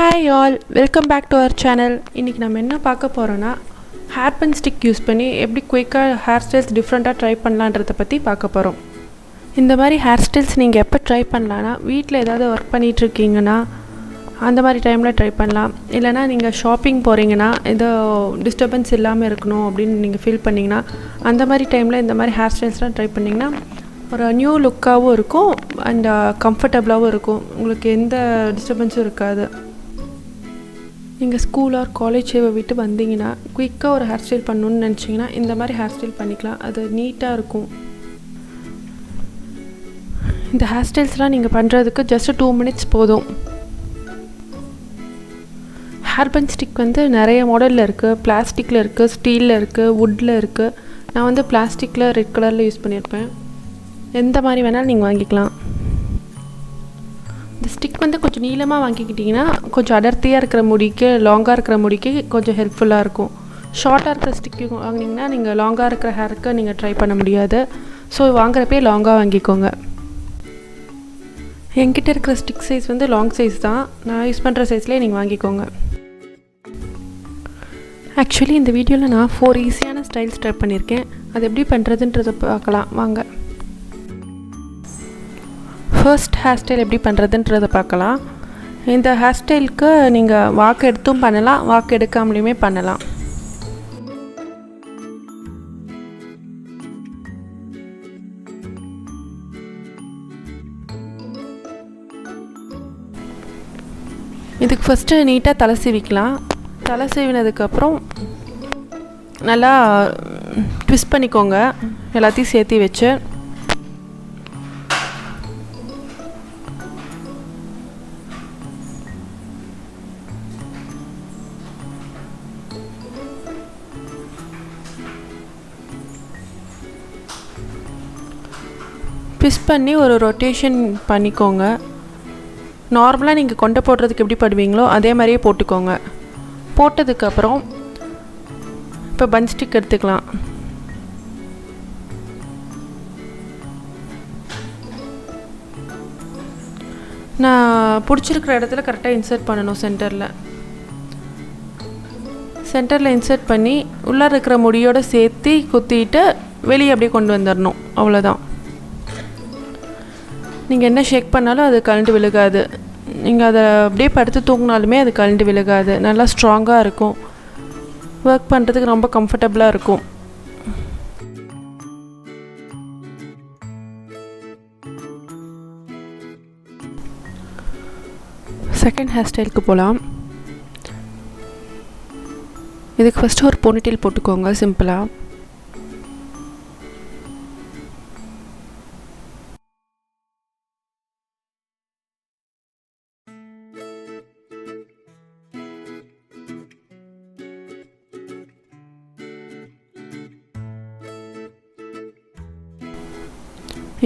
Hi all, welcome back to our channel. இன்னைக்கு நம்ம என்ன பார்க்க போறோம்னா ஹேர் பன் ஸ்டிக் யூஸ் பண்ணி எப்படி குயிக்கா ஹேர் ஸ்டைல்ஸ் டிஃபரண்டா ட்ரை பண்ணலாம்ன்றத பத்தி பார்க்க போறோம். இந்த மாதிரி ஹேர் ஸ்டைல்ஸ் நீங்க எப்ப ட்ரை பண்ணலாம்னா வீட்ல ஏதாவது வர்க் பண்ணிட்டு இருக்கீங்கனா அந்த மாதிரி டைம்ல ட்ரை பண்ணலாம். இல்லனா நீங்க ஷாப்பிங் போறீங்கனா ஏதோ டிஸ்டர்பன்ஸ் இல்லாம இருக்கணும் அப்படி நீங்க ஃபீல் பண்ணீங்கனா அந்த மாதிரி டைம்ல இந்த மாதிரி ஹேர் ஸ்டைல்ஸ்லாம் ட்ரை பண்ணீங்கனா ஒரு நியூ லுக்காவும் இருக்கும் அண்ட் கம்ஃபர்ட்டபிளாவும் இருக்கும். உங்களுக்கு எந்த டிஸ்டர்பன்ஸும் இருக்காது. நீங்கள் ஸ்கூல் ஆர் காலேஜ் விட்டு வந்தீங்கன்னா குயிக்காக ஒரு ஹேர் ஸ்டைல் பண்ணணுன்னு நினச்சிங்கன்னா இந்த மாதிரி ஹேர் ஸ்டைல் பண்ணிக்கலாம். அது நீட்டாக இருக்கும். இந்த ஹேர் ஸ்டைல்ஸ்லாம் நீங்கள் பண்ணுறதுக்கு ஜஸ்ட் 2 minutes போதும். ஹேர் பன் ஸ்டிக் வந்து நிறைய மாடலில் இருக்குது. பிளாஸ்டிக்கில் இருக்குது, ஸ்டீலில் இருக்குது, வுட்டில் இருக்குது. நான் வந்து பிளாஸ்டிக்கில் ரெட் கலரில் யூஸ் பண்ணியிருப்பேன். எந்த மாதிரி வேணாலும் நீங்கள் வாங்கிக்கலாம். இந்த ஸ்டிக் வந்து கொஞ்சம் நீளமாக வாங்கிக்கிட்டிங்கன்னா கொஞ்சம் அடர்த்தியாக இருக்கிற முடிக்கு, லாங்காக இருக்கிற முடிக்கு கொஞ்சம் ஹெல்ப்ஃபுல்லாக இருக்கும். ஷார்ட்டாக இருக்கிற ஸ்டிக்கு வாங்கினீங்கன்னா நீங்கள் லாங்காக இருக்கிற ஹேருக்கு நீங்கள் ட்ரை பண்ண முடியாது. ஸோ வாங்குறப்பே லாங்காக வாங்கிக்கோங்க. என்கிட்ட இருக்கிற ஸ்டிக் சைஸ் வந்து லாங் சைஸ் தான். நான் யூஸ் பண்ணுற சைஸ்லேயே நீங்கள் வாங்கிக்கோங்க. ஆக்சுவலி இந்த வீடியோவில் நான் 4 ஈஸியான ஸ்டைல்ஸ் ட்ரை பண்ணியிருக்கேன். அது எப்படி பண்ணுறதுன்றதை பார்க்கலாம் வாங்க. ஃபர்ஸ்ட் ஹேர் ஸ்டைல் எப்படி பண்ணுறதுன்றதை பார்க்கலாம். இந்த ஹேர் ஸ்டைலுக்கு நீங்கள் வாக்கு எடுத்தும் பண்ணலாம், வாக்கு எடுக்காமலேயுமே பண்ணலாம். இதுக்கு ஃபஸ்ட்டு நீட்டாக தலை சீவிக்கலாம். தலை சீவினதுக்கப்புறம் நல்லா ட்விஸ்ட் பண்ணிக்கோங்க எல்லாத்தையும் சேர்த்து வச்சு. ட்விஸ்ட் பண்ணி ஒரு ரொட்டேஷன் பண்ணிக்கோங்க. நார்மலாக நீங்கள் கொண்டை போடுறதுக்கு எப்படி போடுவீங்களோ அதே மாதிரியே போட்டுக்கோங்க. போட்டதுக்கப்புறம் இப்போ பன் ஸ்டிக் எடுத்துக்கலாம். நான் பிடிச்சிருக்கிற இடத்துல கரெக்டாக இன்சர்ட் பண்ணணும். சென்டரில் இன்சர்ட் பண்ணி உள்ளே இருக்கிற முடியோடு சேர்த்து குத்திட்டு வெளியே அப்படியே கொண்டு வந்துடணும். அவ்வளோதான். நீங்கள் என்ன ஷேக் பண்ணாலும் அது கழண்டு விழுகாது. நீங்கள் அதை அப்படியே படுத்து தூங்கினாலுமே அது கழண்டு விழுகாது. நல்லா ஸ்ட்ராங்காக இருக்கும். ஒர்க் பண்ணுறதுக்கு ரொம்ப கம்ஃபர்டபுளாக இருக்கும். செகண்ட் ஹேர் ஸ்டைலுக்கு போகலாம். இதுக்கு ஃபஸ்ட்டு ஒரு போனிடெயில் போட்டுக்கோங்க சிம்பிளாக.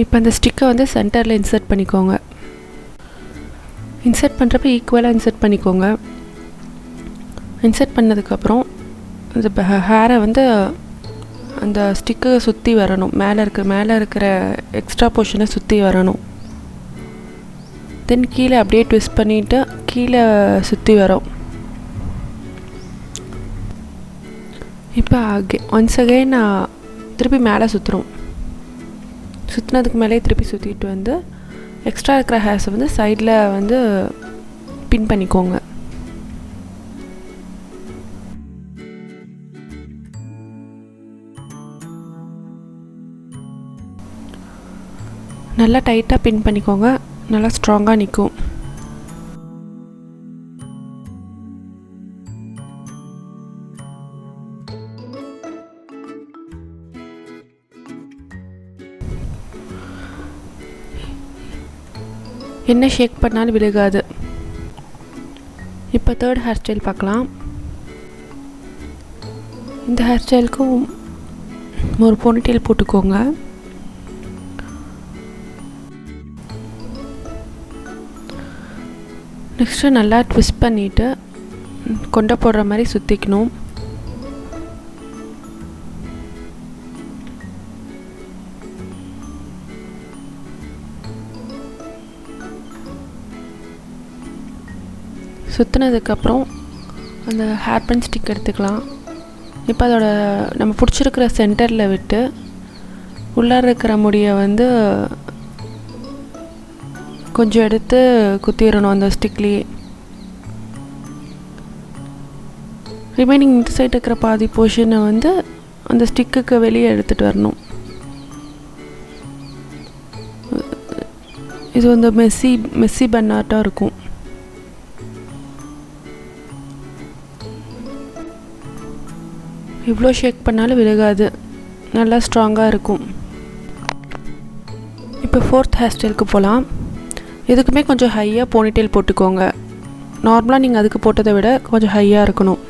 இப்போ அந்த ஸ்டிக்கை வந்து சென்டரில் இன்சர்ட் பண்ணிக்கோங்க. இன்சர்ட் பண்ணுறப்ப ஈக்குவலாக இன்சர்ட் பண்ணிக்கோங்க. இன்சர்ட் பண்ணதுக்கப்புறம் அந்த ஹேரை வந்து அந்த ஸ்டிக்கை சுற்றி வரணும். மேலே இருக்கிற எக்ஸ்ட்ரா போர்ஷனை சுற்றி வரணும். தென் கீழே அப்படியே ட்விஸ்ட் பண்ணிவிட்டு கீழே சுற்றி வரும். இப்போ ஒன்ஸ் அகைன் திருப்பி மேலே சுற்றுறோம். சுற்றினதுக்கு மேலே திருப்பி சுற்றிட்டு வந்து எக்ஸ்ட்ரா இருக்கிற ஹேர்ஸை வந்து சைடில் வந்து பின் பண்ணிக்கோங்க. நல்லா டைட்டாக பின் பண்ணிக்கோங்க. நல்லா ஸ்ட்ராங்காக நிற்கும். என்ன ஷேக் பண்ணாலும் விழுகாது. இப்போ தேர்ட் ஹேர் ஸ்டைல் பார்க்கலாம். இந்த ஹேர் ஸ்டைலுக்கும் ஒரு போனிடெயில் போட்டுக்கோங்க. நெக்ஸ்ட்டு நல்லா ட்விஸ்ட் பண்ணிவிட்டு கொண்டை போடுற மாதிரி சுற்றிக்கணும். சுற்றினதுக்கப்புறம் அந்த ஹேர் பன் ஸ்டிக் எடுத்துக்கலாம். இப்போ அதோட நம்ம பிடிச்சிருக்கிற சென்டரில் விட்டு உள்ளார இருக்கிற முடியை வந்து கொஞ்சம் எடுத்து குத்திடணும் அந்த ஸ்டிக்லேயே. ரிமைனிங் இந்த சைடு இருக்கிற பாதி போர்ஷனை வந்து அந்த ஸ்டிக்குக்கு வெளியே எடுத்துகிட்டு வரணும். இது வந்து மெஸ்ஸி பன்னாட்டாக இருக்கும். இவ்வளோ ஷேக் பண்ணாலும் விலகாது, நல்லா ஸ்ட்ராங்காக இருக்கும். இப்போ 4th ஹேர் ஸ்டைலுக்கு போகலாம். இதுக்குமே கொஞ்சம் ஹையாக போனிடெயில் போட்டுக்கோங்க. நார்மலாக நீங்கள் அதுக்கு போட்டதை விட கொஞ்சம் ஹையாக இருக்கணும்.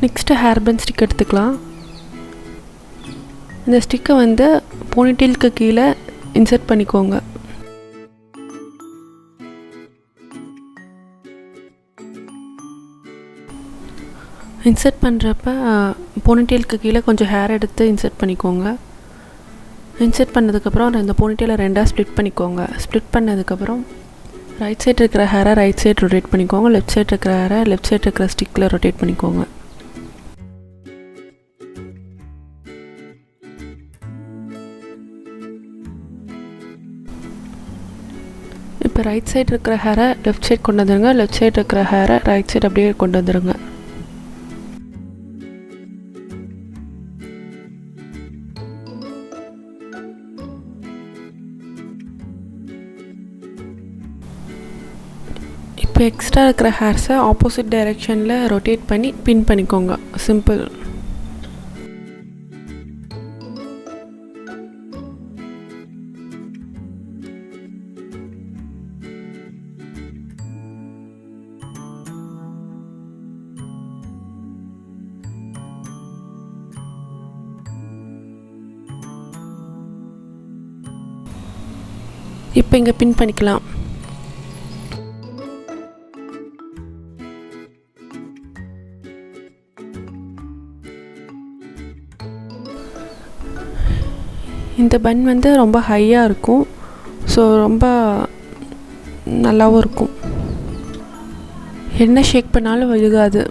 நெக்ஸ்ட்டு ஹேர் பன் ஸ்டிக் எடுத்துக்கலாம். இந்த ஸ்டிக்கை வந்து போனிடெயிலுக்கு கீழே இன்சர்ட் பண்ணிக்கோங்க. இன்சர்ட் பண்ணுறப்ப போனிடெயிலுக்கு கீழே கொஞ்சம் ஹேர் எடுத்து இன்சர்ட் பண்ணிக்கோங்க. இன்சர்ட் பண்ணதுக்கப்புறம் இந்த போனிடெயிலை 2ஆக ஸ்ப்ளிட் பண்ணிக்கோங்க. ஸ்ப்ளிட் பண்ணதுக்கப்புறம் ரைட் சைடு இருக்கிற ஹேரை ரைட் சைடு ரொட்டேட் பண்ணிக்கோங்க. லெஃப்ட் சைடு இருக்கிற ஹேரை லெஃப்ட் சைடு இருக்கிற ஸ்டிக்கில் ரொட்டேட் பண்ணிக்கோங்க. இப்போ ரைட் சைடு இருக்கிற ஹேரை லெஃப்ட் சைடு கொண்டு வந்துடுங்க. லெஃப்ட் சைடு இருக்கிற ஹேரை ரைட் சைடு அப்படியே கொண்டு வந்துடுங்க. இப்போ எக்ஸ்ட்ரா இருக்கிற ஹேர்ஸை ஆப்போசிட் டைரெக்ஷனில் ரொட்டேட் பண்ணி பின் பண்ணிக்கோங்க. சிம்பிள். இப்போ இங்கே பின் பண்ணிக்கலாம். இந்த பன் வந்து ரொம்ப ஹையாக இருக்கும். ஸோ ரொம்ப நல்லாவும் இருக்கும். என்ன ஷேக் பண்ணாலும் விழுகாது.